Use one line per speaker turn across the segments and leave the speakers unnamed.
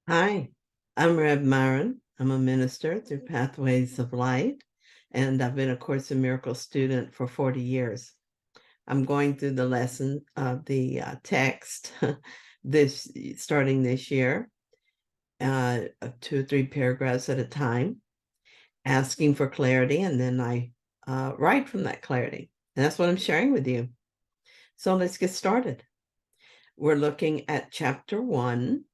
Hi, I'm Rev Myron. I'm a minister through Pathways of Light, and I've been a Course in Miracles student for 40 years. I'm going through the lesson of the text starting this year, 2 or 3 paragraphs at a time, asking for clarity, and then I write from that clarity. And that's what I'm sharing with you. So let's get started. We're looking at chapter 1,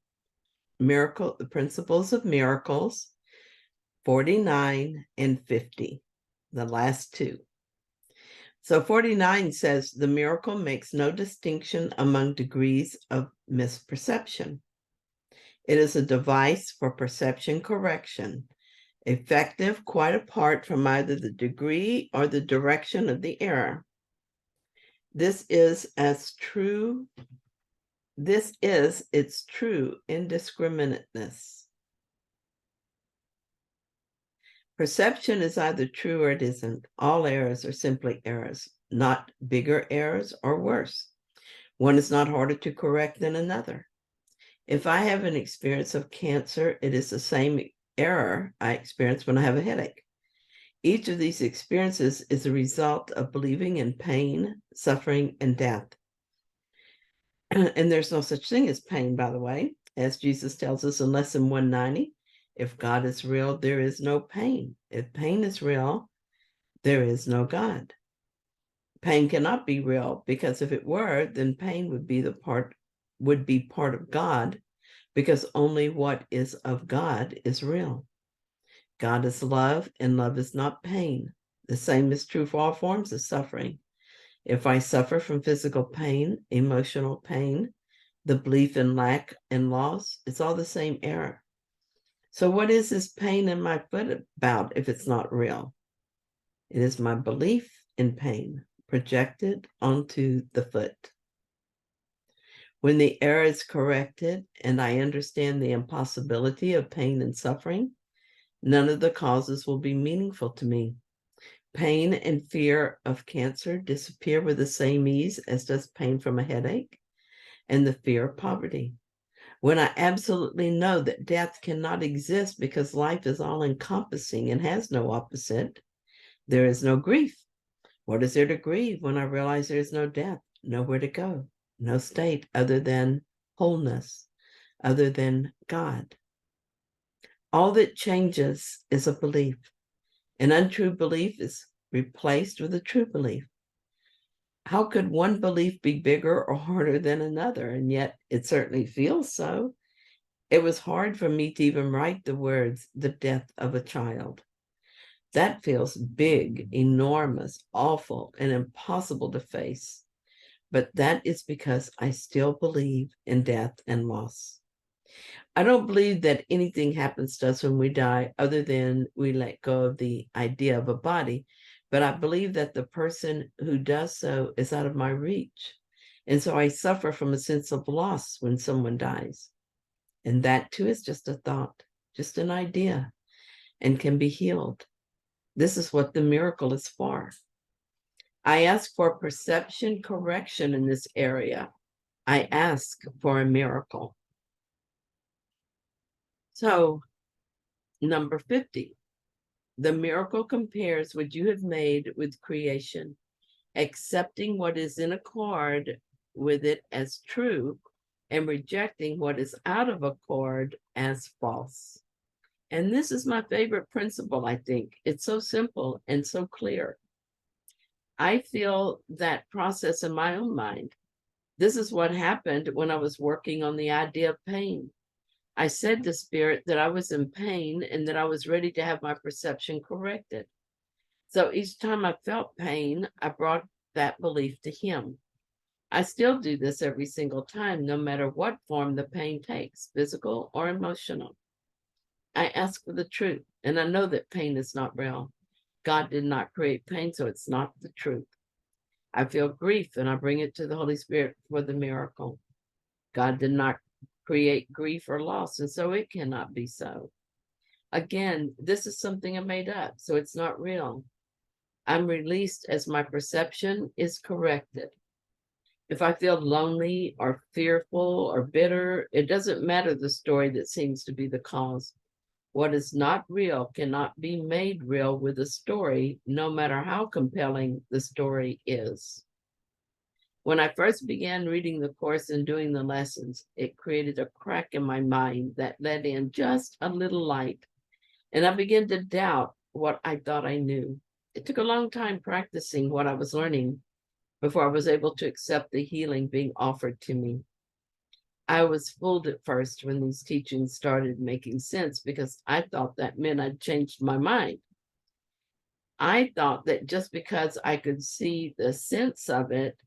the Principles of Miracles, 49 and 50, the last two. So 49 says the miracle makes no distinction among degrees of misperception. It is a device for perception correction, effective quite apart from either the degree or the direction of the error. This is its true indiscriminateness. Perception is either true or it isn't. All errors are simply errors, not bigger errors or worse. One is not harder to correct than another. If I have an experience of cancer, it is the same error I experience when I have a headache. Each of these experiences is a result of believing in pain, suffering, and death. And there's no such thing as pain, by the way, as Jesus tells us in Lesson 190. If God is real, there is no pain. If pain is real, there is no God. Pain cannot be real, because if it were, then pain would be part of God, because only what is of God is real. God is love, and love is not pain. The same is true for all forms of suffering. If I suffer from physical pain, emotional pain, the belief in lack and loss, it's all the same error. So what is this pain in my foot about if it's not real? It is my belief in pain projected onto the foot. When the error is corrected and I understand the impossibility of pain and suffering, none of the causes will be meaningful to me. Pain and fear of cancer disappear with the same ease as does pain from a headache and the fear of poverty. When I absolutely know that death cannot exist because life is all-encompassing and has no opposite, there is no grief. What is there to grieve when I realize there is no death, nowhere to go, no state other than wholeness, other than God? All that changes is a belief. An untrue belief is replaced with a true belief. How could one belief be bigger or harder than another? And yet it certainly feels so. It was hard for me to even write the words, the death of a child. That feels big, enormous, awful, and impossible to face. But that is because I still believe in death and loss. I don't believe that anything happens to us when we die other than we let go of the idea of a body. But I believe that the person who does so is out of my reach. And so I suffer from a sense of loss when someone dies. And that too is just a thought, just an idea, and can be healed. This is what the miracle is for. I ask for perception correction in this area. I ask for a miracle. So, number 50. The miracle compares what you have made with creation, accepting what is in accord with it as true and rejecting what is out of accord as false. And this is my favorite principle, I think. It's so simple and so clear. I feel that process in my own mind. This is what happened when I was working on the idea of pain. I said to Spirit that I was in pain and that I was ready to have my perception corrected. So each time I felt pain, I brought that belief to Him. I still do this every single time, no matter what form the pain takes, physical or emotional. I ask for the truth, and I know that pain is not real. God did not create pain, so it's not the truth. I feel grief, and I bring it to the Holy Spirit for the miracle. God did not create grief or loss, and so it cannot be so. Again, this is something I made up, so it's not real. I'm released as my perception is corrected. If I feel lonely or fearful or bitter, it doesn't matter the story that seems to be the cause. What is not real cannot be made real with a story, no matter how compelling the story is. When I first began reading the course and doing the lessons, it created a crack in my mind that let in just a little light, and I began to doubt what I thought I knew. It took a long time practicing what I was learning before I was able to accept the healing being offered to me. I was fooled at first when these teachings started making sense because I thought that meant I'd changed my mind. I thought that just because I could see the sense of it,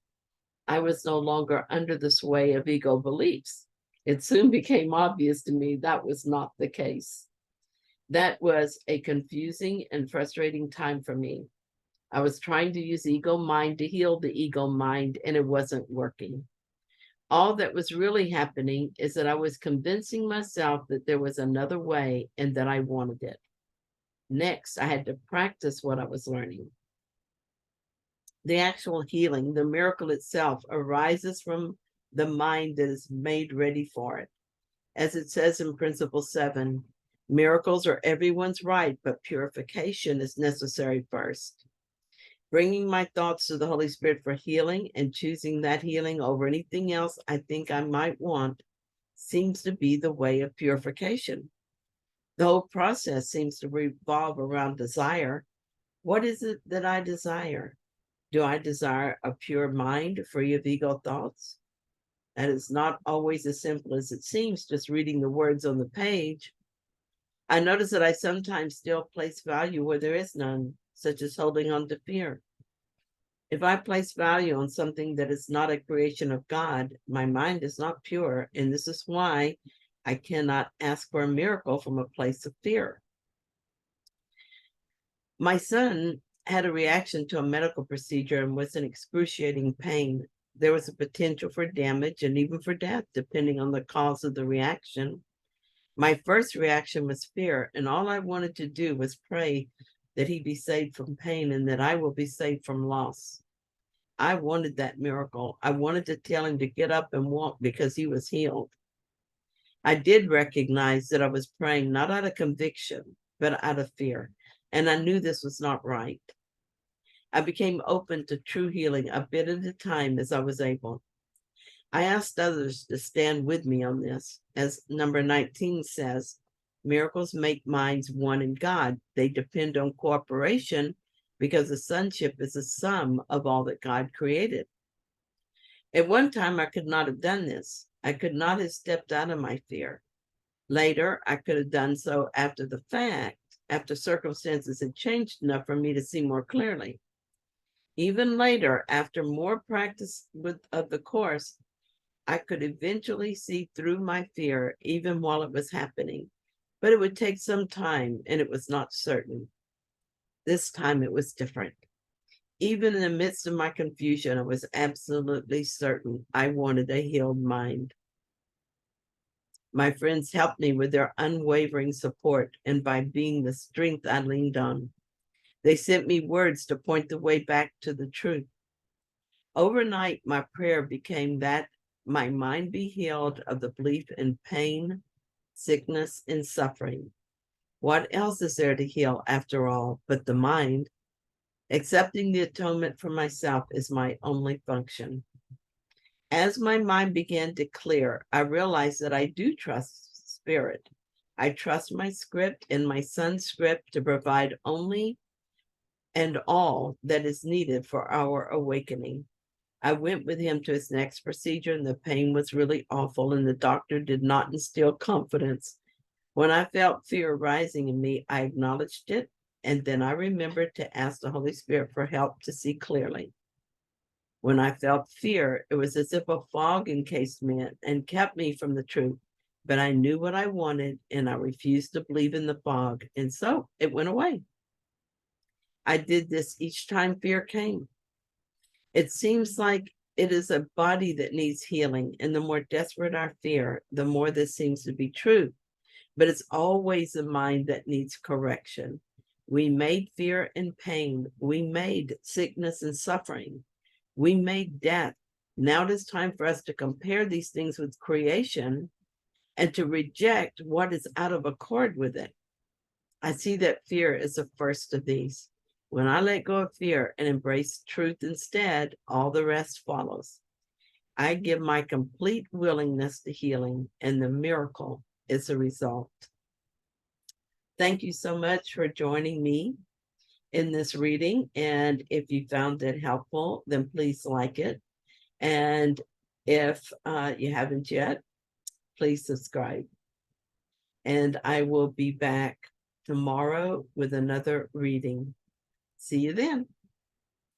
I was no longer under the sway of ego beliefs. It soon became obvious to me that was not the case. That was a confusing and frustrating time for me. I was trying to use ego mind to heal the ego mind, and it wasn't working. All that was really happening is that I was convincing myself that there was another way and that I wanted it. Next, I had to practice what I was learning. The actual healing, the miracle itself, arises from the mind that is made ready for it. As it says in Principle 7, miracles are everyone's right, but purification is necessary first. Bringing my thoughts to the Holy Spirit for healing and choosing that healing over anything else I think I might want seems to be the way of purification. The whole process seems to revolve around desire. What is it that I desire? Do I desire a pure mind free of ego thoughts? That is not always as simple as it seems, just reading the words on the page. I notice that I sometimes still place value where there is none, such as holding on to fear. If I place value on something that is not a creation of God, my mind is not pure, and this is why I cannot ask for a miracle from a place of fear. My son had a reaction to a medical procedure and was in excruciating pain. There was a potential for damage and even for death, depending on the cause of the reaction. My first reaction was fear, and all I wanted to do was pray that he be saved from pain and that I will be saved from loss. I wanted that miracle. I wanted to tell him to get up and walk because he was healed. I did recognize that I was praying not out of conviction, but out of fear, and I knew this was not right. I became open to true healing a bit at a time as I was able. I asked others to stand with me on this. As number 19 says, miracles make minds one in God. They depend on cooperation because the sonship is a sum of all that God created. At one time, I could not have done this. I could not have stepped out of my fear. Later, I could have done so after the fact, after circumstances had changed enough for me to see more clearly. Even later, after more practice of the course, I could eventually see through my fear, even while it was happening. But it would take some time, and it was not certain. This time it was different. Even in the midst of my confusion, I was absolutely certain I wanted a healed mind. My friends helped me with their unwavering support and by being the strength I leaned on. They sent me words to point the way back to the truth. Overnight, my prayer became that my mind be healed of the belief in pain, sickness, and suffering. What else is there to heal after all but the mind? Accepting the atonement for myself is my only function. As my mind began to clear, I realized that I do trust spirit. I trust my script and my son's script to provide only and all that is needed for our awakening. I went with him to his next procedure, and the pain was really awful, and the doctor did not instill confidence. When I felt fear rising in me, I acknowledged it, and then I remembered to ask the Holy Spirit for help to see clearly. When I felt fear, it was as if a fog encased me and kept me from the truth, but I knew what I wanted, and I refused to believe in the fog, and so it went away. I did this each time fear came. It seems like it is a body that needs healing, and the more desperate our fear, the more this seems to be true. But it's always the mind that needs correction. We made fear and pain. We made sickness and suffering. We made death. Now it is time for us to compare these things with creation and to reject what is out of accord with it. I see that fear is the first of these. When I let go of fear and embrace truth instead, all the rest follows. I give my complete willingness to healing, and the miracle is a result. Thank you so much for joining me in this reading. And if you found it helpful, then please like it. And if you haven't yet, please subscribe. And I will be back tomorrow with another reading. See you then.